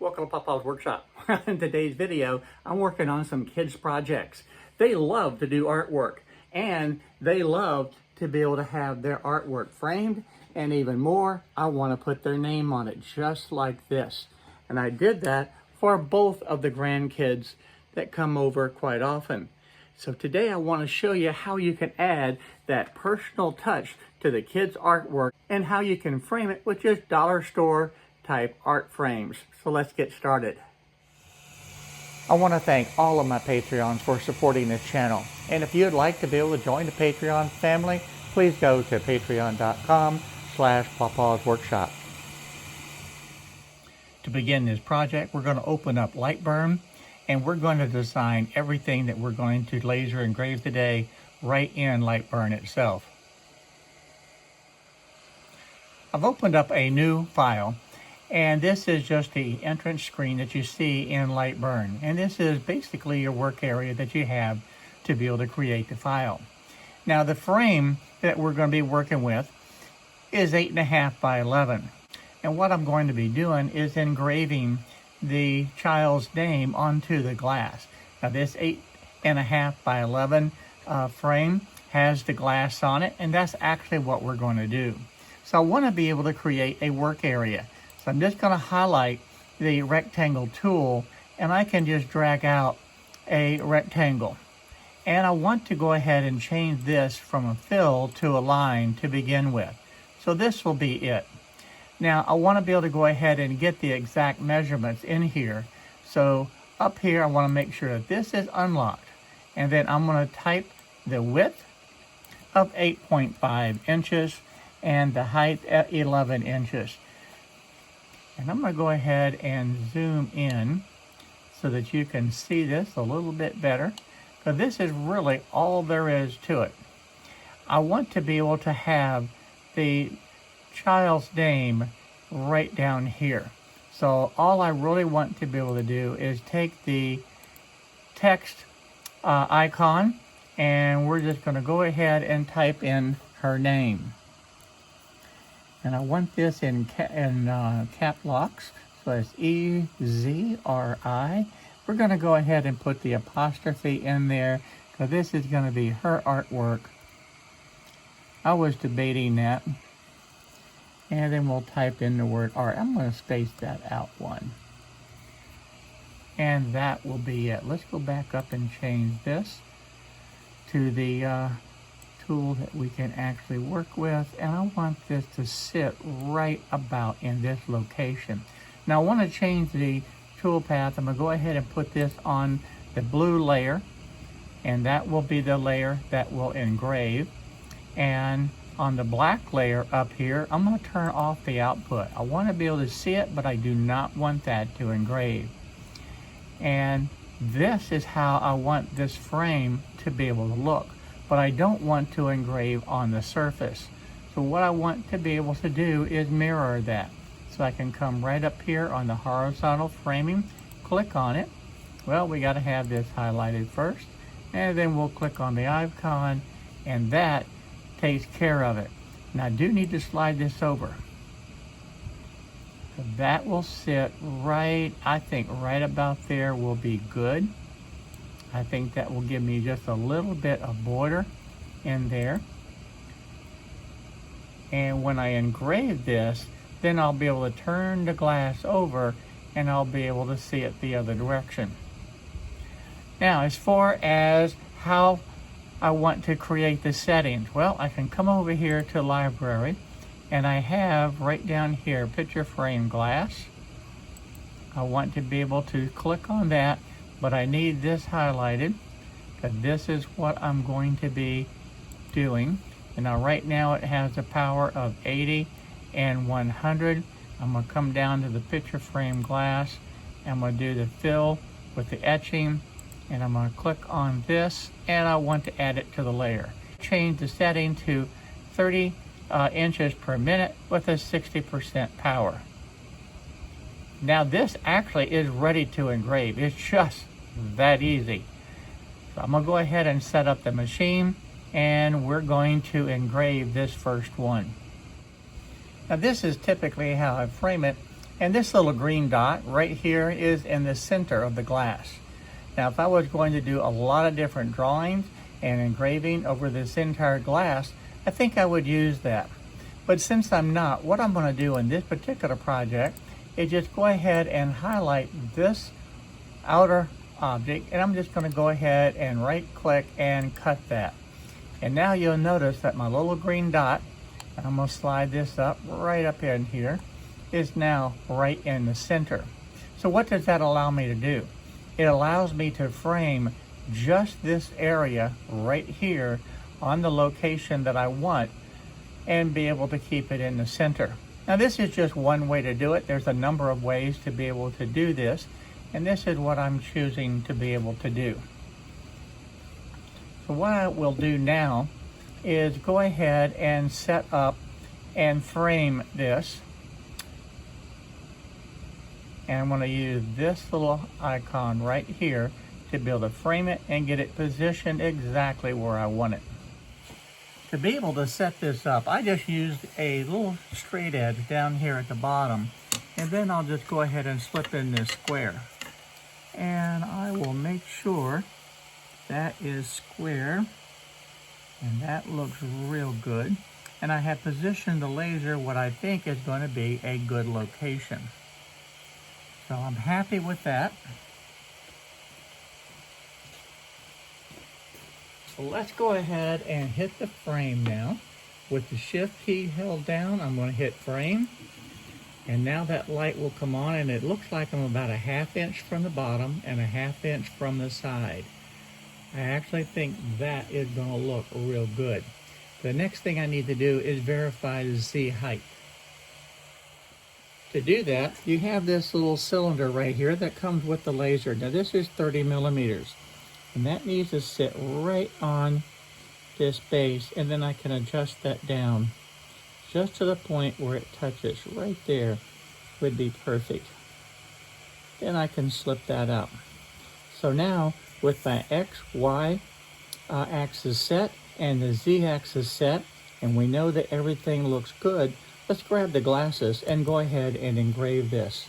Welcome to Papa's Workshop. In today's video, I'm working on some kids' projects. They love to do artwork, and they love to be able to have their artwork framed, and even more, I want to put their name on it just like this. And I did that for both of the grandkids that come over quite often. So today I want to show you how you can add that personal touch to the kids' artwork and how you can frame it with just dollar store type art frames. So let's get started. I want to thank all of my Patreons for supporting this channel. And if you'd like to be able to join the Patreon family, please go to patreon.com/Papa's Workshop. To begin this project, we're going to open up Lightburn, and we're going to design everything that we're going to laser engrave today right in Lightburn itself. I've opened up a new file, and this is just the entrance screen that you see in Lightburn. And this is basically your work area that you have to be able to create the file. Now the frame that we're going to be working with is 8.5 by 11. And what I'm going to be doing is engraving the child's name onto the glass. Now this 8.5 by 11 frame has the glass on it, and that's actually what we're going to do. So I want to be able to create a work area. So I'm just going to highlight the rectangle tool, and I can just drag out a rectangle. And I want to go ahead and change this from a fill to a line to begin with. So this will be it. Now I want to be able to go ahead and get the exact measurements in here. So up here I want to make sure that this is unlocked. And then I'm going to type the width of 8.5 inches and the height at 11 inches. And I'm going to go ahead and zoom in so that you can see this a little bit better, because this is really all there is to it. I want to be able to have the child's name right down here. So all I really want to be able to do is take the text icon, and we're just going to go ahead and type in her name. And I want this in cap locks, so it's E-Z-R-I. We're going to go ahead and put the apostrophe in there, because this is going to be her artwork. I was debating that. And then we'll type in the word art. I'm going to space that out one. And that will be it. Let's go back up and change this to the tool that we can actually work with, and I want this to sit right about in this location. Now I want to change the tool path. I'm going to go ahead and put this on the blue layer, and that will be the layer that will engrave. And on the black layer up here, I'm going to turn off the output. I want to be able to see it, but I do not want that to engrave. And this is how I want this frame to be able to look. But I don't want to engrave on the surface. So what I want to be able to do is mirror that. So I can come right up here on the horizontal framing, click on it. Well, we got to have this highlighted first, and then we'll click on the icon, and that takes care of it. Now I do need to slide this over. So that will sit right, I think right about there will be good. I think that will give me just a little bit of border in there. And when I engrave this, then I'll be able to turn the glass over, and I'll be able to see it the other direction. Now, as far as how I want to create the settings, well, I can come over here to library, and I have right down here picture frame glass. I want to be able to click on that, but I need this highlighted, because this is what I'm going to be doing. And now right now it has a power of 80 and 100. I'm going to come down to the picture frame glass, and I'm going to do the fill with the etching, and I'm going to click on this, and I want to add it to the layer. Change the setting to 30 inches per minute with a 60% power. Now this actually is ready to engrave. It's just that easy. So I'm going to go ahead and set up the machine, and we're going to engrave this first one. Now this is typically how I frame it And this little green dot right here is in the center of the glass. Now, if I was going to do a lot of different drawings and engraving over this entire glass, I think I would use that. But since I'm not, what I'm going to do in this particular project is just go ahead and highlight this outer object, and I'm just going to go ahead and right click and cut that. And now you'll notice that my little green dot, and I'm going to slide this up right up in here, is now right in the center. So what does that allow me to do? It allows me to frame just this area right here on the location that I want and be able to keep it in the center. Now this is just one way to do it. There's a number of ways to be able to do this, and this is what I'm choosing to be able to do. So what I will do now is go ahead and set up and frame this. And I'm going to use this little icon right here to be able to frame it and get it positioned exactly where I want it. To be able to set this up, I just used a little straight edge down here at the bottom, and then I'll just go ahead and slip in this square. And I will make sure that is square, and that looks real good. And I have positioned the laser what I think is going to be a good location. So I'm happy with that. So let's go ahead and hit the frame now. With the shift key held down, I'm going to hit frame. And now that light will come on, and it looks like I'm about a 1/2 inch from the bottom and a 1/2 inch from the side. I actually think that is going to look real good. The next thing I need to do is verify the Z height. To do that, you have this little cylinder right here that comes with the laser. Now this is 30 millimeters, and that needs to sit right on this base, and then I can adjust that down just to the point where it touches. Right there would be perfect. Then I can slip that up. So now with my X, Y axis set and the Z axis set, and we know that everything looks good, let's grab the glasses and go ahead and engrave this.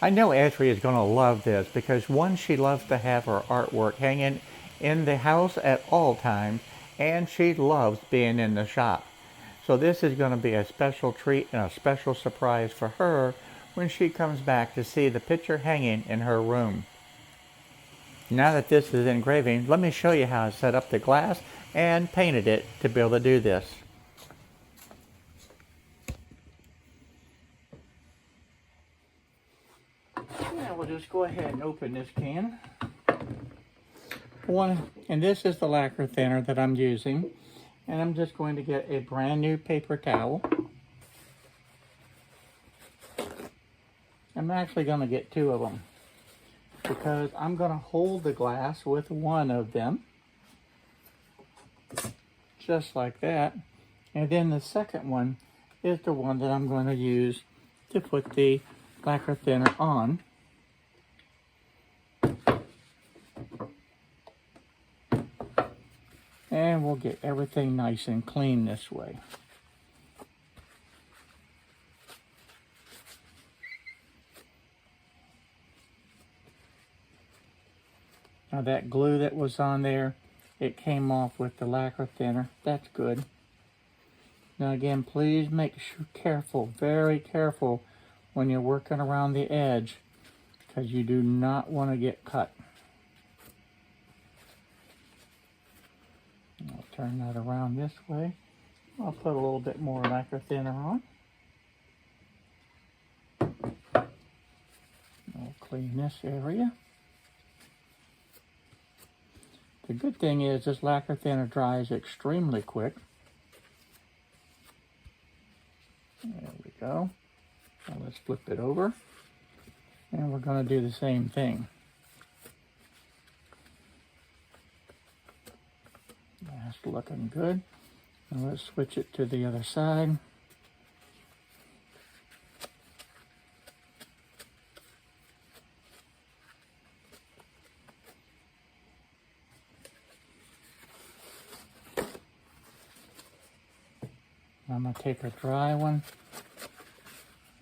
I know Ashley is going to love this because, one, she loves to have her artwork hanging in the house at all times, and she loves being in the shop. So this is going to be a special treat and a special surprise for her when she comes back to see the picture hanging in her room. Now that this is engraving, let me show you how I set up the glass and painted it to be able to do this. Now we'll just go ahead and open this can. And this is the lacquer thinner that I'm using. And I'm just going to get a brand new paper towel. I'm actually going to get 2 of them, because I'm going to hold the glass with one of them, just like that. And then the second one is the one that I'm going to use to put the lacquer thinner on. And we'll get everything nice and clean this way. Now that glue that was on there, it came off with the lacquer thinner. That's good. Now again, please make sure, careful, very careful when you're working around the edge, because you do not want to get cut. I'll turn that around this way. I'll put a little bit more lacquer thinner on. I'll clean this area. The good thing is this lacquer thinner dries extremely quick. There we go. Now let's flip it over. And we're going to do the same thing. That's looking good. Now let's switch it to the other side. I'm going to take a dry one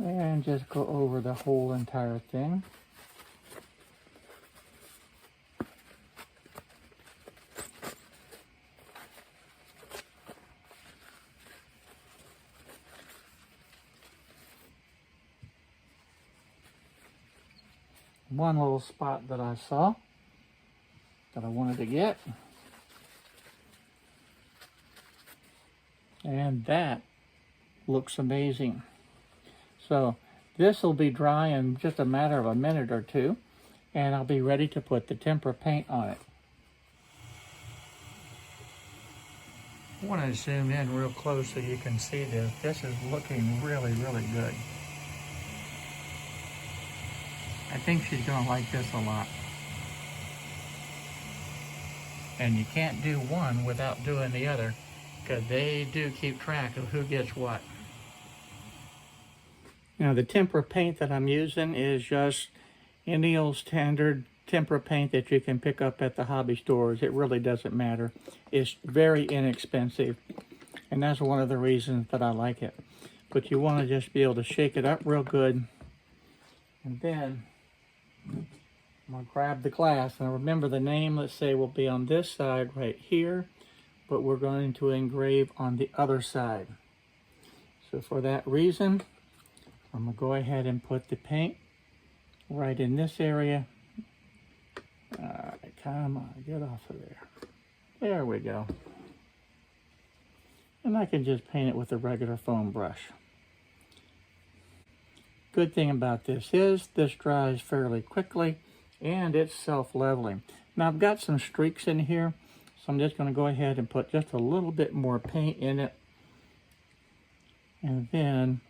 And just go over the whole entire thing. One little spot that I saw that I wanted to get. And that looks amazing. So this will be dry in just a matter of a minute or two, and I'll be ready to put the tempera paint on it. I want to zoom in real close so you can see this. This is looking really, really good. I think she's going to like this a lot. And you can't do one without doing the other, because they do keep track of who gets what. Now the tempera paint that I'm using is just any old standard tempera paint that you can pick up at the hobby stores. It really doesn't matter. It's very inexpensive, and that's one of the reasons that I like it. But you want to just be able to shake it up real good, and then I'm going to grab the glass. Now remember, the name, let's say, will be on this side right here, but we're going to engrave on the other side. So for that reason, I'm going to go ahead and put the paint right in this area. Come on, get off of there. There we go. And I can just paint it with a regular foam brush. Good thing about this is this dries fairly quickly, and it's self-leveling. Now I've got some streaks in here, so I'm just going to go ahead and put just a little bit more paint in it, and then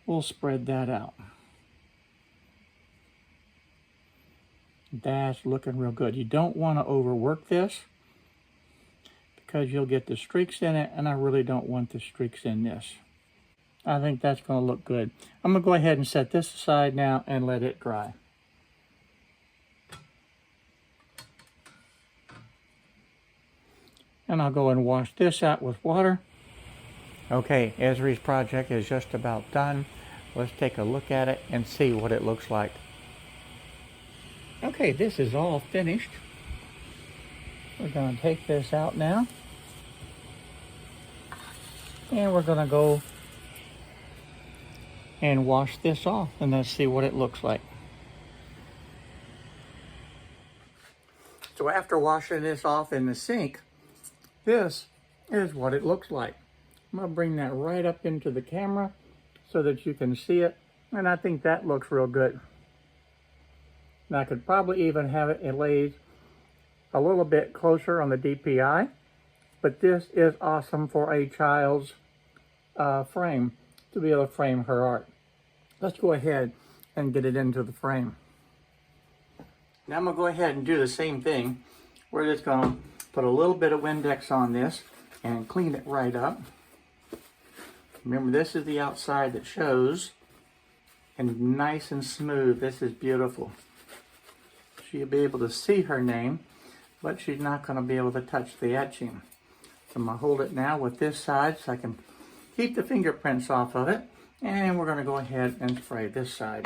we'll spread that out. That's looking real good. You don't want to overwork this because you'll get the streaks in it, and I really don't want the streaks in this. I think that's going to look good. I'm going to go ahead and set this aside now and let it dry. And I'll go and wash this out with water. Okay, Esri's project is just about done. Let's take a look at it and see what it looks like. Okay, this is all finished. We're going to take this out now. And we're going to go and wash this off, and let's see what it looks like. So after washing this off in the sink, this is what it looks like. I'm going to bring that right up into the camera so that you can see it, and I think that looks real good. Now I could probably even have it laid a little bit closer on the DPI, but this is awesome for a child's frame, to be able to frame her art. Let's go ahead and get it into the frame. Now I'm going to go ahead and do the same thing. We're just going to put a little bit of Windex on this and clean it right up. Remember, this is the outside that shows, and nice and smooth. This is beautiful. She'll be able to see her name, but she's not going to be able to touch the etching. So I'm going to hold it now with this side so I can keep the fingerprints off of it. And we're going to go ahead and spray this side.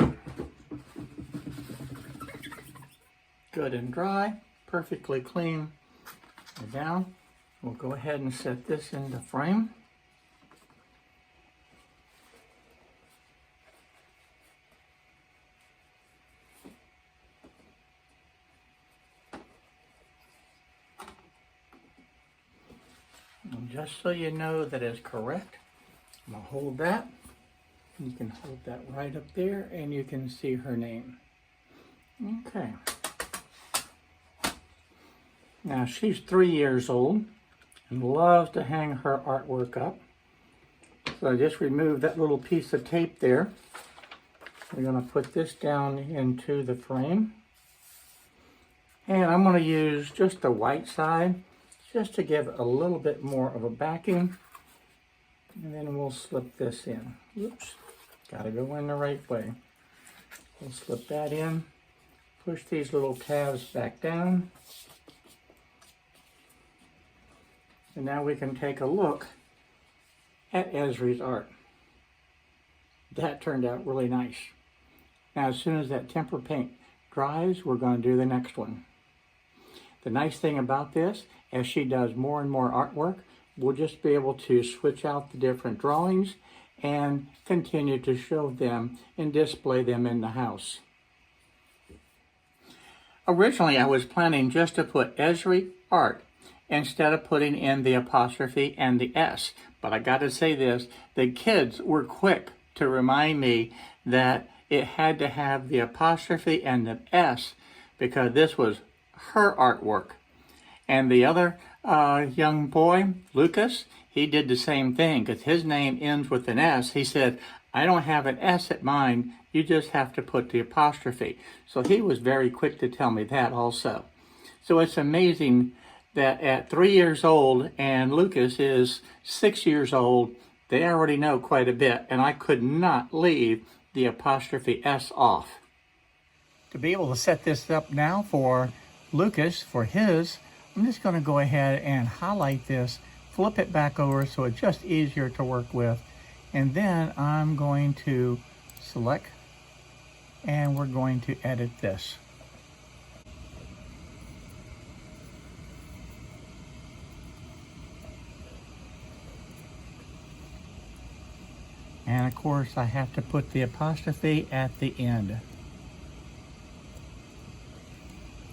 Good and dry, perfectly clean. And now we'll go ahead and set this in the frame. And just so you know that it's correct, I'm going to hold that. You can hold that right up there, and you can see her name. Okay. Now she's 3 years old and loves to hang her artwork up. So I just removed that little piece of tape there. We're going to put this down into the frame. And I'm going to use just the white side just to give it a little bit more of a backing. And then we'll slip this in. Oops, got to go in the right way. We'll slip that in, push these little tabs back down. And now we can take a look at Esri's art. That turned out really nice. Now, as soon as that temper paint dries, we're going to do the next one. The nice thing about this, as she does more and more artwork, we'll just be able to switch out the different drawings and continue to show them and display them in the house. Originally, I was planning just to put Esri Art instead of putting in the apostrophe and the S. But I got to say this, the kids were quick to remind me that it had to have the apostrophe and the S because this was her artwork. And the other young boy, Lucas, he did the same thing because his name ends with an S. He said, I don't have an S at mine, you just have to put the apostrophe. So he was very quick to tell me that also. So it's amazing that at 3 years old and Lucas is 6 years old, they already know quite a bit, and I could not leave the apostrophe S off. To be able to set this up now for Lucas, for his, I'm just going to go ahead and highlight this, flip it back over so it's just easier to work with, and then I'm going to select and we're going to edit this. And of course I have to put the apostrophe at the end.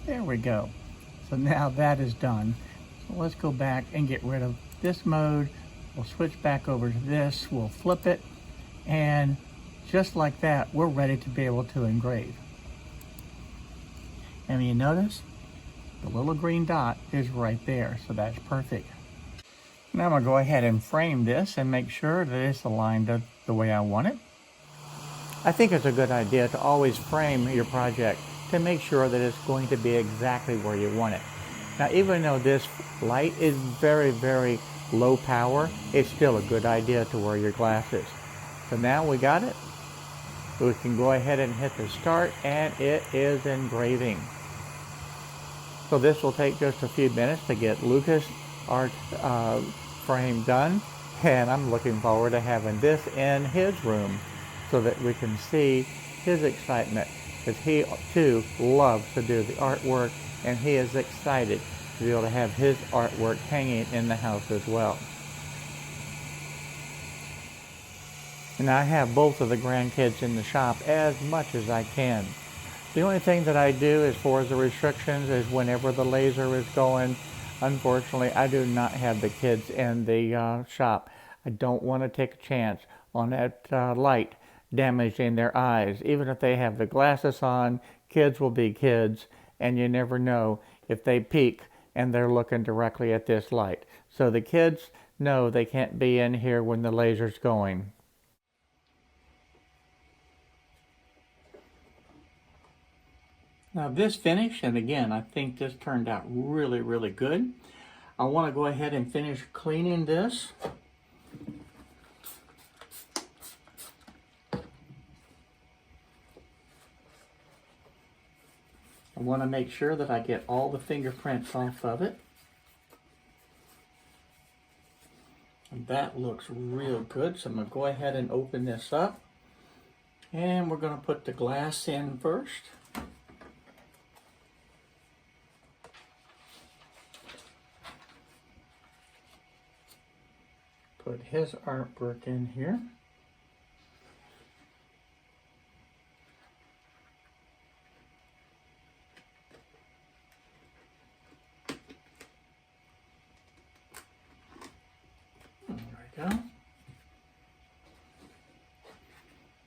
There we go. So now that is done. So let's go back and get rid of this mode. We'll switch back over to this. We'll flip it. And just like that, we're ready to be able to engrave. And you notice the little green dot is right there. So that's perfect. Now I'm going to go ahead and frame this and make sure that it's aligned up the way I want it. I think it's a good idea to always frame your project to make sure that it's going to be exactly where you want it. Now, even though this light is very, very low power, it's still a good idea to wear your glasses. So now we got it. We can go ahead and hit the start, and it is engraving. So this will take just a few minutes to get Lucas' art frame done, and I'm looking forward to having this in his room so that we can see his excitement, because he too loves to do the artwork, and he is excited to be able to have his artwork hanging in the house as well. And I have both of the grandkids in the shop as much as I can. The only thing that I do as far as the restrictions is whenever the laser is going, unfortunately, I do not have the kids in the shop. I don't want to take a chance on that light damaging their eyes. Even if they have the glasses on, kids will be kids, and you never know if they peek and they're looking directly at this light. So the kids know they can't be in here when the laser's going. Now this finish, and again, I think this turned out really, really good. I want to go ahead and finish cleaning this. I want to make sure that I get all the fingerprints off of it. And that looks real good, so I'm going to go ahead and open this up. And we're going to put the glass in first. Put his artwork in here. There we go.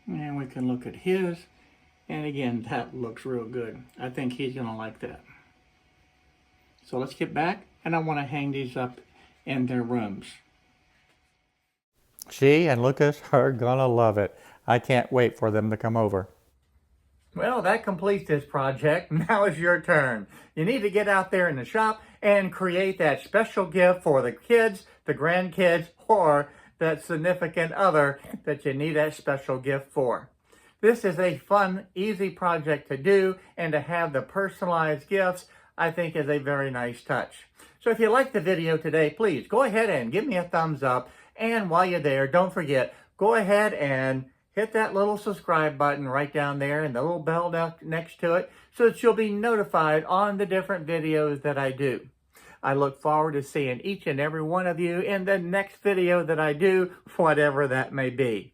And we can look at his. And again, that looks real good. I think he's going to like that. So let's get back, and I want to hang these up in their rooms. She and Lucas are gonna love it. I can't wait for them to come over. Well, that completes this project. Now is your turn. You need to get out there in the shop and create that special gift for the kids, the grandkids, or that significant other that you need that special gift for. This is a fun, easy project to do, and to have the personalized gifts, I think, is a very nice touch. So if you liked the video today, please go ahead and give me a thumbs up. And while you're there, don't forget, go ahead and hit that little subscribe button right down there and the little bell next to it so that you'll be notified on the different videos that I do. I look forward to seeing each and every one of you in the next video that I do, whatever that may be.